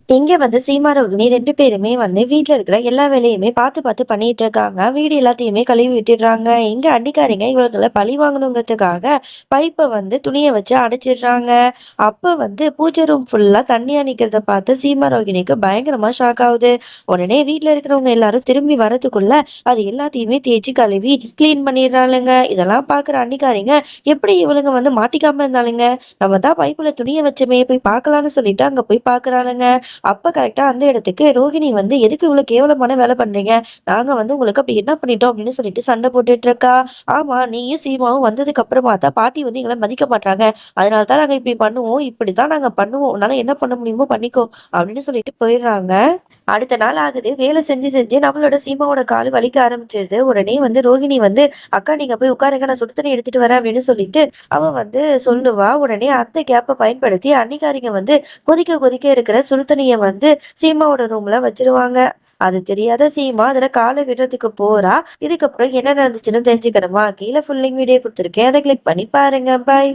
இங்க வந்து சீமா, ரோகிணி 2 பேருமே வந்து வீட்ல இருக்கிற எல்லா வேலையுமே பார்த்து பார்த்து பண்ணிட்டு இருக்காங்க. வீடு எல்லாத்தையுமே கழுவி விட்டுடுறாங்க. இங்க அண்டிக்காரிங்க இவங்கள பழி வாங்கணுங்கிறதுக்காக பைப்ப வந்து துணிய வச்சு அடைச்சிடுறாங்க. அப்ப வந்து பூஜை ரூம் ஃபுல்லா தண்ணியா நிக்கிறத பார்த்து சீமா, ரோகிணிக்கு பயங்கரமா ஷாக் ஆகுது. உடனே வீட்ல இருக்கிறவங்க எல்லாரும் திரும்பி வரதுக்குள்ள அது எல்லாத்தையுமே தேய்ச்சு கழுவி கிளீன் பண்ணிடுறாளுங்க. இதெல்லாம் பார்க்குற அண்டிக்காரிங்க எப்படி இவளுங்க வந்து மாட்டிக்காம இருந்தாளுங்க? நம்ம தான் பைப்புல துணிய வச்சோமே போய் பார்க்கலான்னு சொல்லிட்டு அங்க போய் பார்க்குறாளுங்க. அப்ப கரெக்ட்டா அந்த இடத்துக்கு ரோகிணி வந்து, "எதுக்கு இவ்ளோ கேவலமான வேலை பண்றீங்க? நாங்க வந்து உங்களுக்கு அப்படி என்ன பண்ணிட்டோம்?" அப்படின்னு சொல்லிட்டு சண்டை போட்டுட்டு இருக்கா. "ஆமா, நீயும் சீமாவும் வந்ததுக்கு அப்புறமா தான் பாட்டி வந்து எங்கள மதிக்க மாட்றாங்க. அதனால தான் நாங்க இப்படி பண்ணுவோம். இப்படித்தான் நாங்க பண்ணுவோம். உன்னால என்ன பண்ண முடியுமோ பண்ணிக்கோ." அப்படின்னு சொல்லிட்டு போயிடுறாங்க. அடுத்த நாள் ஆகுது. வேலை செஞ்சு செஞ்சு நம்மளோட சீமாவோட காலு வலிக்க ஆரம்பிச்சிருது. உடனே வந்து ரோகிணி வந்து, "அக்கா நீங்க போய் உட்காருங்க. நான் சுடு தண்ணி எடுத்துட்டு வரேன்." அப்படின்னு சொல்லிட்டு அவ வந்து சொல்லுவா. உடனே அந்த கேப்ப பயன்படுத்தி அன்னிக்காரிங்க வந்து கொதிக்க கொதிக்க இருக்கிற சுடு தண்ணிய வந்து சீமாவோட ரூம்ல வச்சுருவாங்க. அது தெரியாத சீமா அதுல கால விடுறதுக்கு போறா. இதுக்கப்புறம் என்ன நடந்துச்சுன்னு தெரிஞ்சுக்கணுமா? கீழ ஃபுல் லிங்க் வீடியோ குடுத்துருக்கேன். அத கிளிக் பண்ணி பாருங்க. பாய்.